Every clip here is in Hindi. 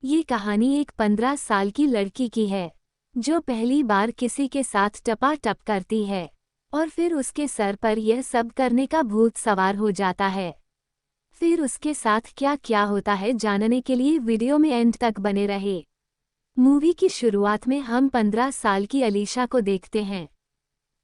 ये कहानी एक 15 साल की लड़की की है जो पहली बार किसी के साथ टपाटप करती है और फिर उसके सर पर यह सब करने का भूत सवार हो जाता है। फिर उसके साथ क्या क्या होता है जानने के लिए वीडियो में एंड तक बने रहे। मूवी की शुरुआत में हम 15 साल की अलीशा को देखते हैं।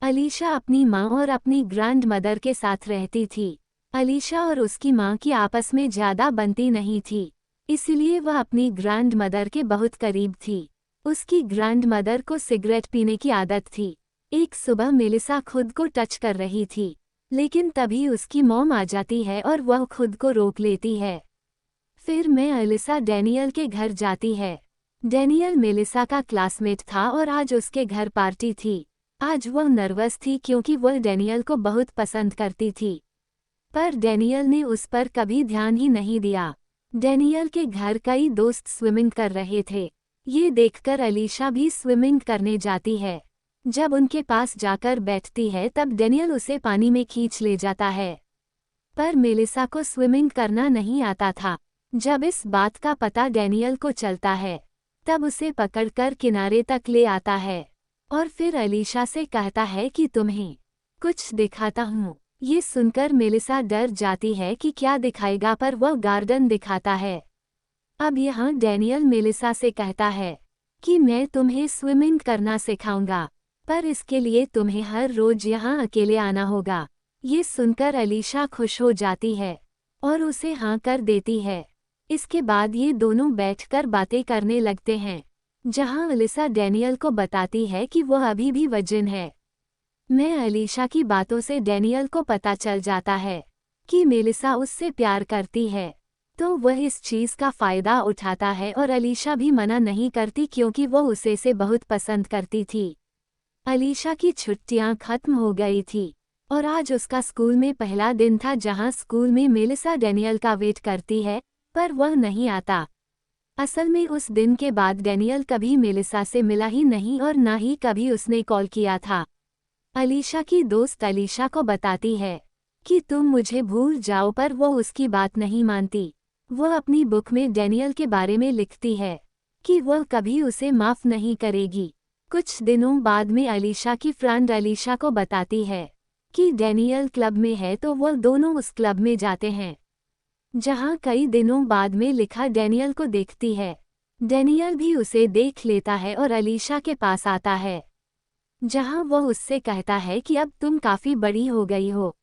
अलीशा अपनी माँ और अपनी ग्रैंड मदर के साथ रहती थी। अलीशा और उसकी माँ की आपस में ज्यादा बनती नहीं थी, इसलिए वह अपनी ग्रैंड मदर के बहुत करीब थी। उसकी ग्रैंड मदर को सिगरेट पीने की आदत थी। एक सुबह मेलिसा खुद को टच कर रही थी, लेकिन तभी उसकी मॉम आ जाती है और वह खुद को रोक लेती है। फिर मैं अलीसा डैनियल के घर जाती है। डैनियल मेलिसा का क्लासमेट था और आज उसके घर पार्टी थी। आज वह नर्वस थी क्योंकि वह डैनियल को बहुत पसंद करती थी, पर डैनियल ने उस पर कभी ध्यान ही नहीं दिया। डैनियल के घर कई दोस्त स्विमिंग कर रहे थे। ये देखकर अलीशा भी स्विमिंग करने जाती है। जब उनके पास जाकर बैठती है तब डैनियल उसे पानी में खींच ले जाता है, पर मेलिसा को स्विमिंग करना नहीं आता था। जब इस बात का पता डैनियल को चलता है तब उसे पकड़कर किनारे तक ले आता है और फिर अलीशा से कहता है कि तुम्हें कुछ दिखाता हूँ। ये सुनकर मेलिसा डर जाती है कि क्या दिखाएगा, पर वह गार्डन दिखाता है। अब यहाँ डैनियल मेलिसा से कहता है कि मैं तुम्हें स्विमिंग करना सिखाऊंगा, पर इसके लिए तुम्हें हर रोज यहाँ अकेले आना होगा। ये सुनकर अलीशा खुश हो जाती है और उसे हाँ कर देती है। इसके बाद ये दोनों बैठकर बातें करने लगते हैं, जहाँ अलीशा डैनियल को बताती है कि वह अभी भी वर्जिन है। मैं अलीशा की बातों से डैनियल को पता चल जाता है कि मेलिसा उससे प्यार करती है, तो वह इस चीज़ का फ़ायदा उठाता है और अलीशा भी मना नहीं करती क्योंकि वह उसे बहुत पसंद करती थी। अलीशा की छुट्टियां खत्म हो गई थी और आज उसका स्कूल में पहला दिन था, जहां स्कूल में मेलिसा डैनियल का वेट करती है, पर वह नहीं आता। असल में उस दिन के बाद डैनियल कभी मेलिसा से मिला ही नहीं और ना ही कभी उसने कॉल किया था। अलीशा की दोस्त अलीशा को बताती है कि तुम मुझे भूल जाओ, पर वो उसकी बात नहीं मानती। वह अपनी बुक में डैनियल के बारे में लिखती है कि वह कभी उसे माफ़ नहीं करेगी। कुछ दिनों बाद में अलीशा की फ्रेंड अलीशा को बताती है कि डैनियल क्लब में है, तो वह दोनों उस क्लब में जाते हैं, जहां कई दिनों बाद में लिखा डैनियल को देखती है। डैनियल भी उसे देख लेता है और अलीशा के पास आता है, जहां वह उससे कहता है कि अब तुम काफ़ी बड़ी हो गई हो।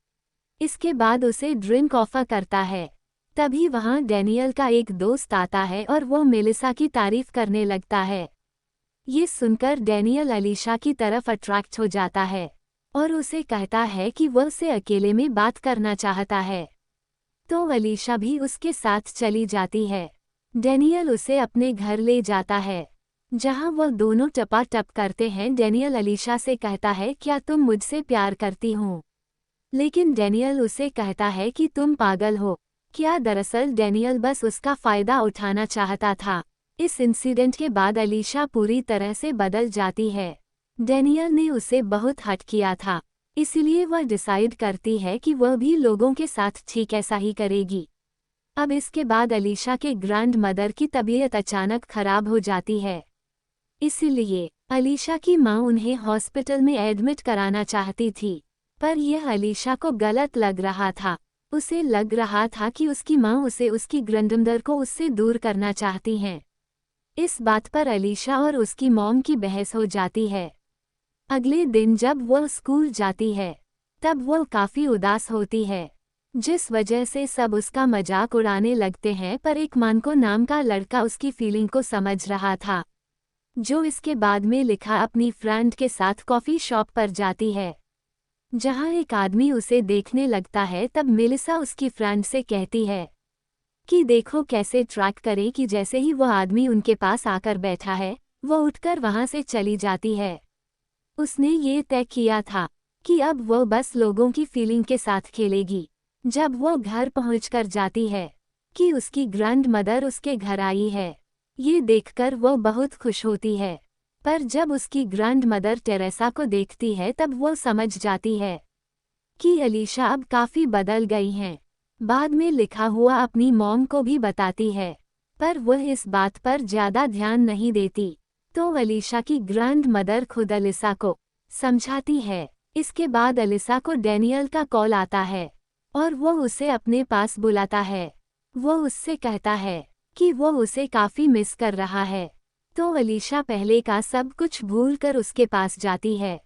इसके बाद उसे ड्रिंक ऑफर करता है। तभी वहां डैनियल का एक दोस्त आता है और वह मेलिसा की तारीफ करने लगता है। ये सुनकर डैनियल अलीशा की तरफ अट्रैक्ट हो जाता है और उसे कहता है कि वह उसे अकेले में बात करना चाहता है, तो अलीशा भी उसके साथ चली जाती है। डैनियल उसे अपने घर ले जाता है, जहां वह दोनों टपाटप करते हैं। डैनियल अलीशा से कहता है, क्या तुम मुझसे प्यार करती हो? लेकिन डैनियल उसे कहता है कि तुम पागल हो क्या। दरअसल डैनियल बस उसका फ़ायदा उठाना चाहता था। इस इंसिडेंट के बाद अलीशा पूरी तरह से बदल जाती है। डैनियल ने उसे बहुत हर्ट किया था, इसलिए वह डिसाइड करती है कि वह भी लोगों के साथ ठीक ऐसा ही करेगी। अब इसके बाद अलीशा के ग्रैंड मदर की तबीयत अचानक खराब हो जाती है, इसलिए अलीशा की माँ उन्हें हॉस्पिटल में एडमिट कराना चाहती थी, पर यह अलीशा को गलत लग रहा था। उसे लग रहा था कि उसकी माँ उसे उसकी ग्रैंडमदर को उससे दूर करना चाहती हैं। इस बात पर अलीशा और उसकी मॉम की बहस हो जाती है। अगले दिन जब वह स्कूल जाती है तब वह काफ़ी उदास होती है, जिस वजह से सब उसका मजाक उड़ाने लगते हैं, पर एक मानको नाम का लड़का उसकी फीलिंग को समझ रहा था, जो इसके बाद में लिखा अपनी फ्रेंड के साथ कॉफ़ी शॉप पर जाती है, जहां एक आदमी उसे देखने लगता है। तब मेलिसा उसकी फ्रेंड से कहती है कि देखो कैसे ट्रैक करें कि जैसे ही वह आदमी उनके पास आकर बैठा है, वह उठकर वहां से चली जाती है। उसने ये तय किया था कि अब वह बस लोगों की फीलिंग के साथ खेलेगी। जब वह घर पहुंचकर जाती है कि उसकी ग्रैंड मदर उसके घर आई है, ये देखकर वह बहुत खुश होती है, पर जब उसकी ग्रैंड मदर टेरेसा को देखती है तब वह समझ जाती है कि अलीशा अब काफ़ी बदल गई हैं। बाद में लिखा हुआ अपनी मॉम को भी बताती है, पर वह इस बात पर ज्यादा ध्यान नहीं देती। तो अलीशा की ग्रैंड मदर खुद अलिसा को समझाती है। इसके बाद अलिसा को डैनियल का कॉल आता है और वो उसे अपने पास बुलाता है। वो उससे कहता है कि वो उसे काफी मिस कर रहा है। तो अलीशा पहले का सब कुछ भूलकर उसके पास जाती है,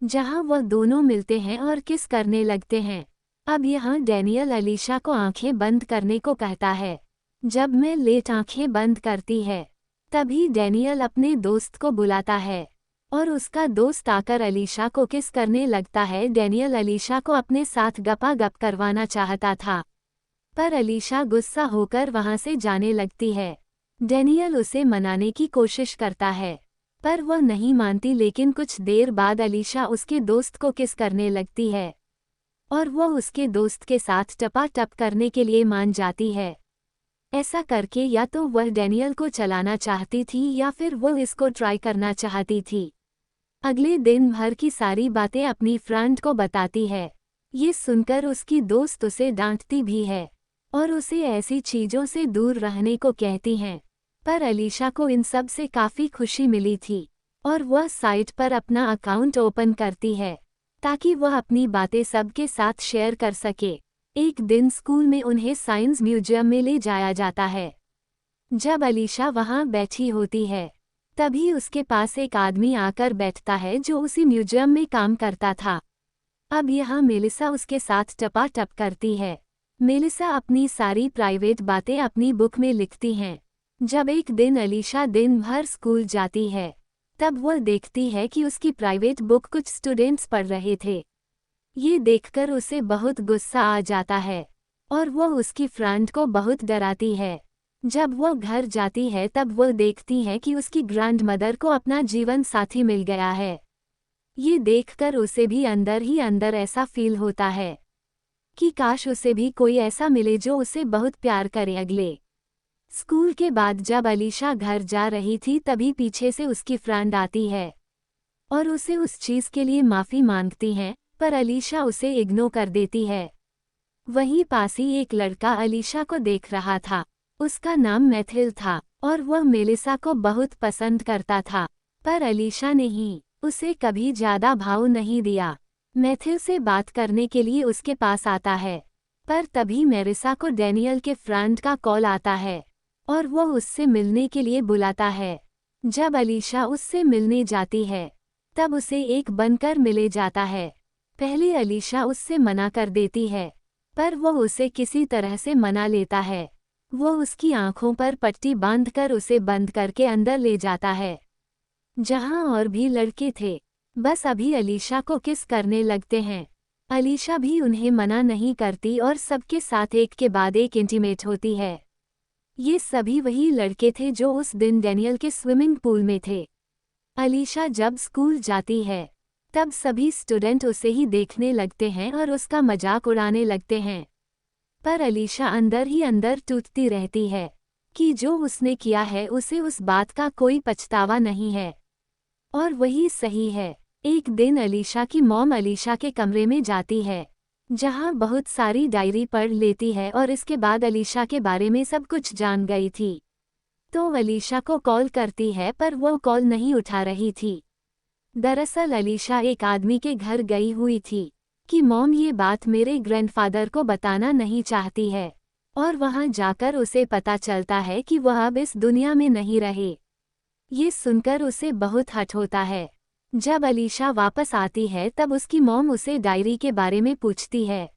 जहां वह दोनों मिलते हैं और किस करने लगते हैं। अब यहाँ डैनियल अलीशा को आंखें बंद करने को कहता है। जब मैं लेट आंखें बंद करती है, तभी डैनियल अपने दोस्त को बुलाता है और उसका दोस्त आकर अलीशा को किस करने लगता है। डैनियल अलीशा को अपने साथ गपागप करवाना चाहता था, पर अलीशा गुस्सा होकर वहां से जाने लगती है। डैनियल उसे मनाने की कोशिश करता है, पर वह नहीं मानती। लेकिन कुछ देर बाद अलीशा उसके दोस्त को किस करने लगती है और वह उसके दोस्त के साथ टपाटप करने के लिए मान जाती है। ऐसा करके या तो वह डैनियल को चलाना चाहती थी या फिर वह इसको ट्राई करना चाहती थी। अगले दिन भर की सारी बातें अपनी फ्रेंड को बताती है। ये सुनकर उसकी दोस्त उसे डांटती भी है और उसे ऐसी चीजों से दूर रहने को कहती हैं। पर अलीशा को इन सब से काफी खुशी मिली थी और वह साइट पर अपना अकाउंट ओपन करती है ताकि वह अपनी बातें सबके साथ शेयर कर सके। एक दिन स्कूल में उन्हें साइंस म्यूजियम में ले जाया जाता है। जब अलीशा वहां बैठी होती है, तभी उसके पास एक आदमी आकर बैठता है जो उसी म्यूजियम में काम करता था। अब यहाँ मेलिसा उसके साथ टपाटप करती है। मेलिसा अपनी सारी प्राइवेट बातें अपनी बुक में लिखती हैं। जब एक दिन अलीशा दिन भर स्कूल जाती है, तब वह देखती है कि उसकी प्राइवेट बुक कुछ स्टूडेंट्स पढ़ रहे थे। ये देखकर उसे बहुत गुस्सा आ जाता है और वह उसकी फ्रेंड को बहुत डराती है। जब वह घर जाती है तब वह देखती है कि उसकी ग्रैंड मदर को अपना जीवन साथी मिल गया है। ये देखकर उसे भी अंदर ही अंदर ऐसा फील होता है कि काश उसे भी कोई ऐसा मिले जो उसे बहुत प्यार करे। अगले स्कूल के बाद जब अलीशा घर जा रही थी, तभी पीछे से उसकी फ्रेंड आती है और उसे उस चीज के लिए माफी मांगती है, पर अलीशा उसे इग्नोर कर देती है। वहीं पास ही एक लड़का अलीशा को देख रहा था। उसका नाम मैथिल था और वह मेलिसा को बहुत पसंद करता था, पर अलीशा ने ही उसे कभी ज्यादा भाव नहीं दिया। मैथिल से बात करने के लिए उसके पास आता है, पर तभी मेलिसा को डैनियल के फ्रेंड का कॉल आता है और वह उससे मिलने के लिए बुलाता है। जब अलीशा उससे मिलने जाती है, तब उसे एक बनकर मिले जाता है। पहले अलीशा उससे मना कर देती है, पर वह उसे किसी तरह से मना लेता है। वह उसकी आंखों पर पट्टी बांधकर उसे बंद करके अंदर ले जाता है, जहां और भी लड़के थे। बस अभी अलीशा को किस करने लगते हैं। अलीशा भी उन्हें मना नहीं करती और सबके साथ एक के बाद एक इंटीमेट होती है। ये सभी वही लड़के थे जो उस दिन डैनियल के स्विमिंग पूल में थे। अलीशा जब स्कूल जाती है, तब सभी स्टूडेंट उसे ही देखने लगते हैं और उसका मजाक उड़ाने लगते हैं। पर अलीशा अंदर ही अंदर टूटती रहती है कि जो उसने किया है उसे उस बात का कोई पछतावा नहीं है और वही सही है। एक दिन अलीशा की मॉम अलीशा के कमरे में जाती है, जहां बहुत सारी डायरी पढ़ लेती है और इसके बाद अलीशा के बारे में सब कुछ जान गई थी। तो अलीशा को कॉल करती है, पर वो कॉल नहीं उठा रही थी। दरअसल अलीशा एक आदमी के घर गई हुई थी कि मॉम ये बात मेरे ग्रैंडफादर को बताना नहीं चाहती है, और वहां जाकर उसे पता चलता है कि वह अब इस दुनिया में नहीं रहे। ये सुनकर उसे बहुत हर्ट होता है। जब अलीशा वापस आती है तब उसकी मॉम उसे डायरी के बारे में पूछती है,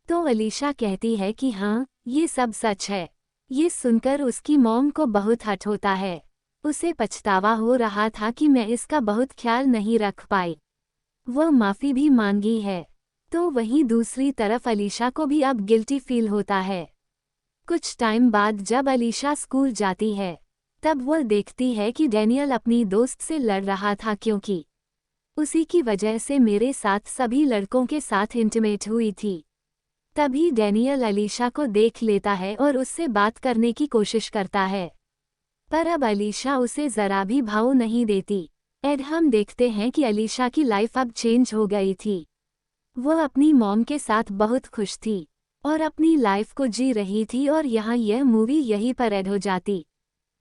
तो अलीशा कहती है कि हाँ, ये सब सच है। ये सुनकर उसकी मॉम को बहुत हर्ट होता है। उसे पछतावा हो रहा था कि मैं इसका बहुत ख्याल नहीं रख पाई। वह माफ़ी भी मांगी है। तो वहीं दूसरी तरफ अलीशा को भी अब गिल्टी फील होता है। कुछ टाइम बाद जब अलीशा स्कूल जाती है, तब वह देखती है कि डैनियल अपनी दोस्त से लड़ रहा था, क्योंकि उसी की वजह से मेरे साथ सभी लड़कों के साथ इंटीमेट हुई थी। तभी डैनियल अलीशा को देख लेता है और उससे बात करने की कोशिश करता है, पर अब अलीशा उसे ज़रा भी भाव नहीं देती। हम देखते हैं कि अलीशा की लाइफ अब चेंज हो गई थी। वह अपनी मॉम के साथ बहुत खुश थी और अपनी लाइफ को जी रही थी और यहाँ यह मूवी यहीं पर एड हो जाती।